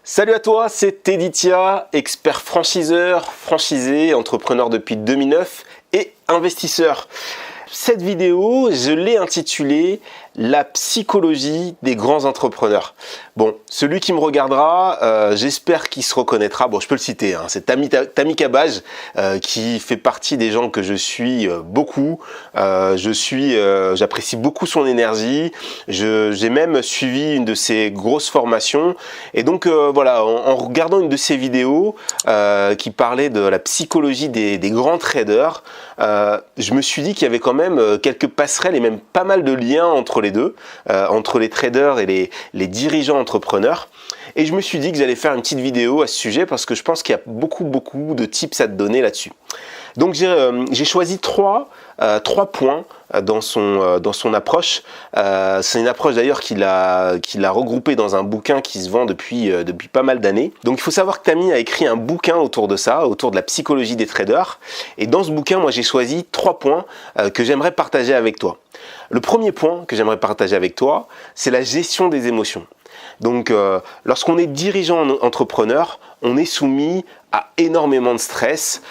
Salut à toi, c'est Editia, expert franchiseur, franchisé, entrepreneur depuis 2009 et investisseur. Cette vidéo, je l'ai intitulée « La psychologie des grands entrepreneurs ». Bon, celui qui me regardera, j'espère qu'il se reconnaîtra. Bon, je peux le citer, hein, c'est Tami Cabage qui fait partie des gens que je suis beaucoup. J'apprécie beaucoup son énergie. J'ai même suivi une de ses grosses formations. Et donc voilà, en regardant une de ses vidéos qui parlait de la psychologie des grands traders, je me suis dit qu'il y avait quand même quelques passerelles et même pas mal de liens entre les deux, entre les traders et les dirigeants entrepreneurs. Et je me suis dit que j'allais faire une petite vidéo à ce sujet parce que je pense qu'il y a beaucoup de tips à te donner là-dessus. Donc j'ai choisi trois points dans son approche. C'est une approche d'ailleurs qu'il a regroupée dans un bouquin qui se vend depuis pas mal d'années. Donc il faut savoir que Tami a écrit un bouquin autour de ça, autour de la psychologie des traders. Et dans ce bouquin, moi j'ai choisi 3 points que j'aimerais partager avec toi. Le premier point que j'aimerais partager avec toi, c'est la gestion des émotions. Donc lorsqu'on est dirigeant entrepreneur, on est soumis à énormément de stress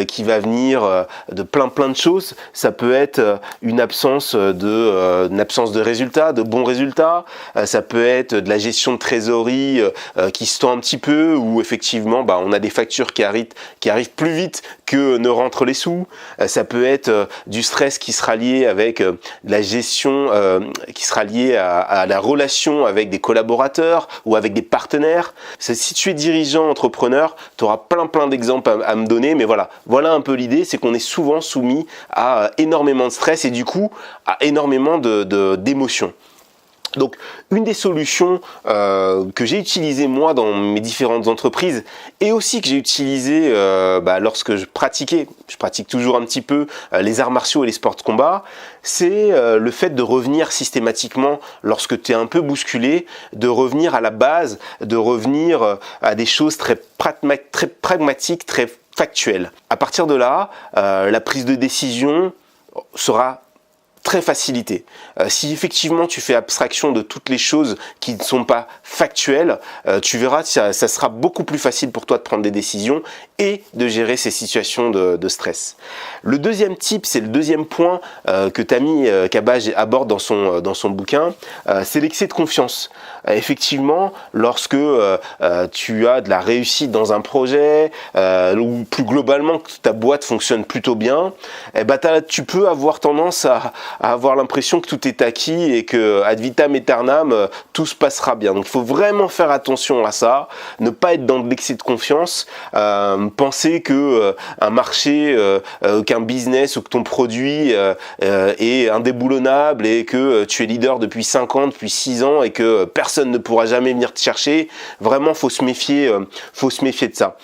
qui va venir de plein de choses. Ça peut être une absence de résultats, de bons résultats. Ça peut être de la gestion de trésorerie qui se tend un petit peu, où effectivement on a des factures qui arrivent plus vite que ne rentrent les sous. Ça peut être du stress qui sera lié avec la gestion, qui sera lié à la relation avec des collaborateurs ou avec des partenaires. Si tu es dirigeant, entrepreneur, tu auras plein d'exemples à me donner, mais voilà un peu l'idée, c'est qu'on est souvent soumis à énormément de stress et du coup à énormément d'émotions. Donc une des solutions que j'ai utilisées moi dans mes différentes entreprises et aussi que j'ai utilisées lorsque je pratique toujours un petit peu les arts martiaux et les sports de combat, c'est le fait de revenir systématiquement lorsque tu es un peu bousculé, de revenir à la base, de revenir à des choses très pragmatiques, très factuelles. À partir de là, la prise de décision sera très facilité. Si effectivement tu fais abstraction de toutes les choses qui ne sont pas factuelles, tu verras que ça sera beaucoup plus facile pour toi de prendre des décisions et de gérer ces situations de stress. Le deuxième tip, c'est le deuxième point que Tami Cabage aborde dans son bouquin, c'est l'excès de confiance. Effectivement, lorsque tu as de la réussite dans un projet ou plus globalement que ta boîte fonctionne plutôt bien, tu peux avoir tendance à avoir l'impression que tout est acquis et que ad vitam aeternam tout se passera bien. Donc il faut vraiment faire attention à ça, ne pas être dans de l'excès de confiance, penser que un marché, qu'un business ou que ton produit est indéboulonnable et que tu es leader depuis 5 ans, depuis 6 ans et que personne ne pourra jamais venir te chercher. Vraiment, faut se méfier de ça.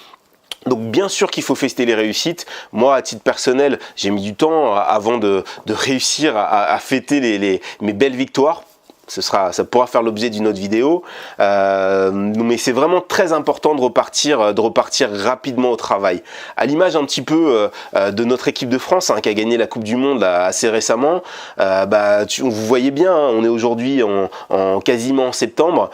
Donc bien sûr qu'il faut fêter les réussites. Moi, à titre personnel, j'ai mis du temps avant de réussir à fêter mes belles victoires. Ça pourra faire l'objet d'une autre vidéo, mais c'est vraiment très important de repartir rapidement au travail. À l'image un petit peu de notre équipe de France qui a gagné la Coupe du Monde assez récemment. Vous voyez bien, on est aujourd'hui en quasiment septembre.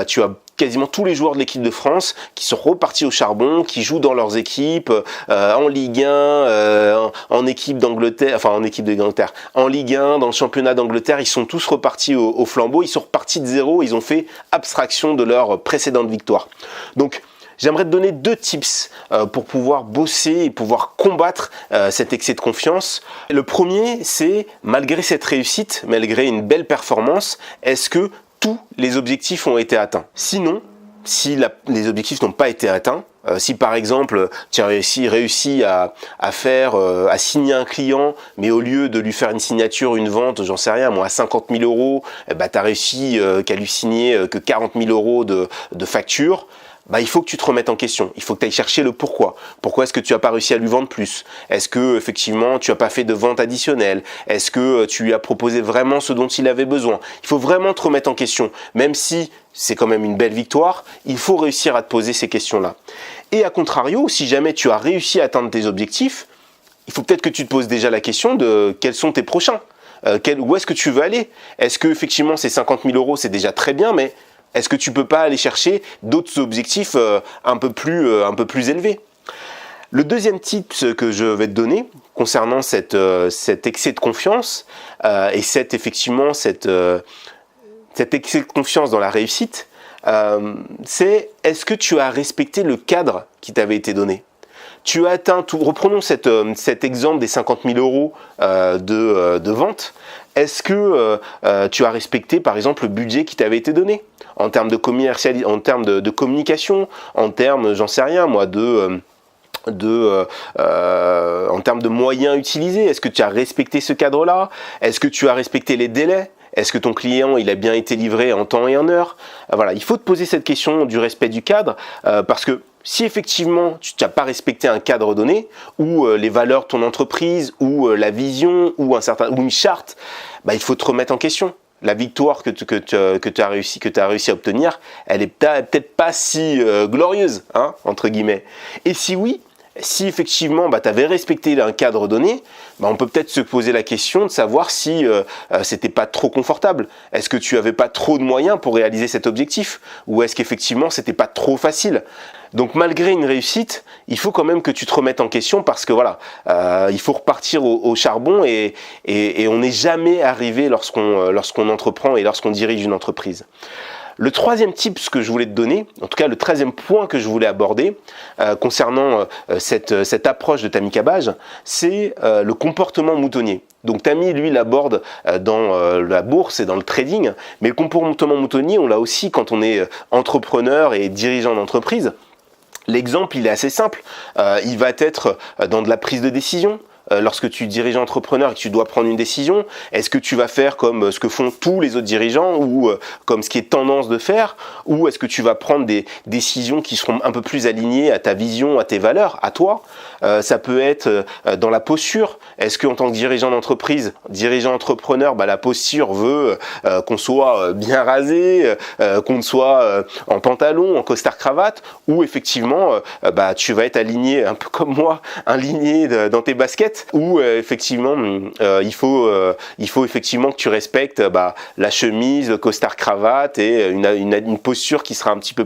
Tu as quasiment tous les joueurs de l'équipe de France qui sont repartis au charbon, qui jouent dans leurs équipes, en Ligue 1, en équipe d'Angleterre, en Ligue 1, dans le championnat d'Angleterre, ils sont tous repartis au flambeau, ils sont repartis de zéro, ils ont fait abstraction de leur précédente victoire. Donc, j'aimerais te donner 2 tips pour pouvoir bosser et pouvoir combattre cet excès de confiance. Le premier, c'est malgré cette réussite, malgré une belle performance, est-ce que tous les objectifs ont été atteints? Sinon, si les objectifs n'ont pas été atteints, si par exemple tu as réussi à signer un client, mais au lieu de lui faire une signature, une vente, j'en sais rien, moi à 50 000 euros, tu as réussi qu'à lui signer que 40 000 euros de facture, il faut que tu te remettes en question. Il faut que tu ailles chercher le pourquoi. Pourquoi est-ce que tu n'as pas réussi à lui vendre plus? Est-ce que effectivement tu n'as pas fait de vente additionnelle? Est-ce que tu lui as proposé vraiment ce dont il avait besoin? Il faut vraiment te remettre en question. Même si c'est quand même une belle victoire, il faut réussir à te poser ces questions-là. Et à contrario, si jamais tu as réussi à atteindre tes objectifs, il faut peut-être que tu te poses déjà la question de quels sont tes prochains. Où est-ce que tu veux aller? Est-ce que effectivement ces 50 000 euros c'est déjà très bien, mais Est-ce que tu peux pas aller chercher d'autres objectifs un peu plus élevés? Le deuxième tip que je vais te donner concernant cet excès de confiance et cet excès de confiance dans la réussite, c'est est-ce que tu as respecté le cadre qui t'avait été donné? Tu as atteint tout. Reprenons cet exemple des 50 000 euros de vente. Est-ce que tu as respecté par exemple le budget qui t'avait été donné en termes de communication, en termes, j'en sais rien moi, en termes de moyens utilisés? Est-ce que tu as respecté ce cadre-là? Est-ce que tu as respecté les délais? Est-ce que ton client il a bien été livré en temps et en heure? Voilà, il faut te poser cette question du respect du cadre parce que si effectivement tu n'as pas respecté un cadre donné ou les valeurs de ton entreprise ou la vision ou une charte, il faut te remettre en question. La victoire que tu as réussi à obtenir, elle est peut-être pas si glorieuse, hein, entre guillemets. Et si oui, si effectivement tu avais respecté un cadre donné, on peut peut-être se poser la question de savoir si c'était pas trop confortable. Est-ce que tu avais pas trop de moyens pour réaliser cet objectif? Ou est-ce qu'effectivement c'était pas trop facile? Donc malgré une réussite, il faut quand même que tu te remettes en question parce que voilà, il faut repartir au charbon et on n'est jamais arrivé lorsqu'on entreprend et lorsqu'on dirige une entreprise. Le troisième tip que je voulais te donner, en tout cas le 13e point que je voulais aborder concernant cette approche de Tammy Cabage, c'est le comportement moutonnier. Donc Tammy, lui, l'aborde dans la bourse et dans le trading, mais le comportement moutonnier, on l'a aussi quand on est entrepreneur et dirigeant d'entreprise. L'exemple, il est assez simple. Il va être dans de la prise de décision. Lorsque tu diriges entrepreneur et que tu dois prendre une décision, est-ce que tu vas faire comme ce que font tous les autres dirigeants ou comme ce qui est tendance de faire, ou est-ce que tu vas prendre des décisions qui seront un peu plus alignées à ta vision, à tes valeurs, à toi? Ça peut être dans la posture. Est-ce qu'en tant que dirigeant d'entreprise, dirigeant entrepreneur, la posture veut qu'on soit bien rasé, qu'on soit en pantalon, en costard cravate, ou effectivement tu vas être aligné un peu comme moi, aligné dans tes baskets, où effectivement il faut effectivement que tu respectes la chemise, le costard cravate et une posture qui sera un petit peu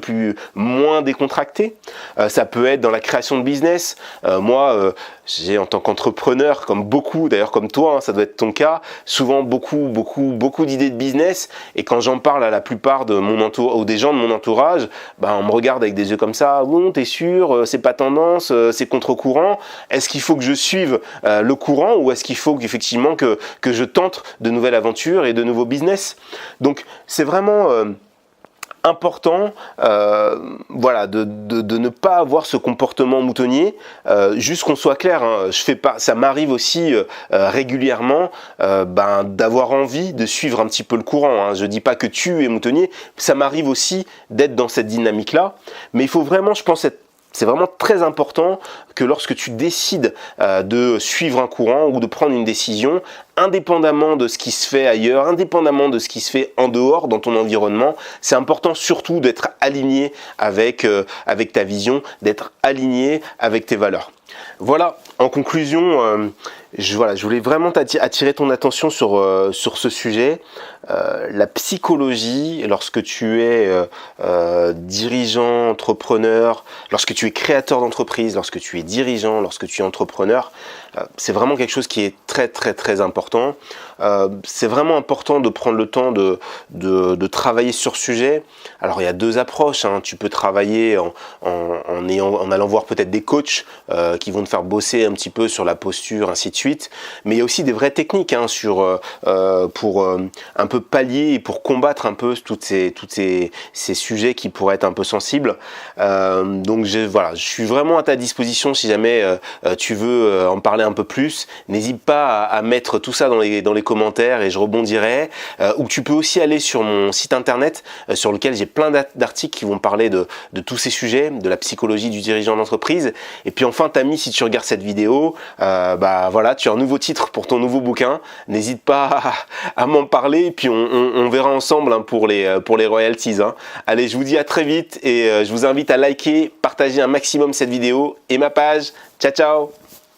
moins décontractée. Ça peut être dans la création de business. Moi, j'ai en tant qu'entrepreneur, comme beaucoup, d'ailleurs comme toi, hein, ça doit être ton cas, souvent beaucoup d'idées de business, et quand j'en parle à la plupart de mon entourage ou des gens de mon entourage, on me regarde avec des yeux comme ça. Bon, t'es sûr, c'est pas tendance, c'est contre-courant. Est-ce qu'il faut que je suive le courant, ou est-ce qu'il faut qu'effectivement que je tente de nouvelles aventures et de nouveaux business? Donc c'est vraiment important de ne pas avoir ce comportement moutonnier. Juste qu'on soit clair, hein, ça m'arrive aussi régulièrement d'avoir envie de suivre un petit peu le courant, hein. Je dis pas que tu es moutonnier, ça m'arrive aussi d'être dans cette dynamique là, mais il faut vraiment, je pense, c'est vraiment très important que lorsque tu décides de suivre un courant ou de prendre une décision, indépendamment de ce qui se fait ailleurs, indépendamment de ce qui se fait en dehors dans ton environnement, c'est important surtout d'être aligné avec ta vision, d'être aligné avec tes valeurs. Voilà, en conclusion, je voulais vraiment attirer ton attention sur ce sujet. La psychologie, lorsque tu es dirigeant, entrepreneur, lorsque tu es créateur d'entreprise, lorsque tu es dirigeant, lorsque tu es entrepreneur, c'est vraiment quelque chose qui est très très très important. C'est vraiment important de prendre le temps de travailler sur ce sujet. Alors il y a deux approches, hein. Tu peux travailler en allant voir peut-être des coachs qui vont te faire bosser un petit peu sur la posture, ainsi de suite. Mais il y a aussi des vraies techniques, hein, pour un peu pallier et pour combattre un peu tous ces sujets qui pourraient être un peu sensibles. Donc je suis vraiment à ta disposition si jamais tu veux en parler un peu plus. N'hésite pas à mettre tout ça dans les commentaires et je rebondirai. Ou tu peux aussi aller sur mon site internet sur lequel j'ai plein d'articles qui vont parler de tous ces sujets, de la psychologie du dirigeant d'entreprise. Et puis enfin, Tammy, si tu regardes cette vidéo, tu as un nouveau titre pour ton nouveau bouquin. N'hésite pas à m'en parler et puis on verra ensemble, hein, pour les royalties, hein. Allez, je vous dis à très vite et je vous invite à liker, partager un maximum cette vidéo et ma page. Ciao, ciao!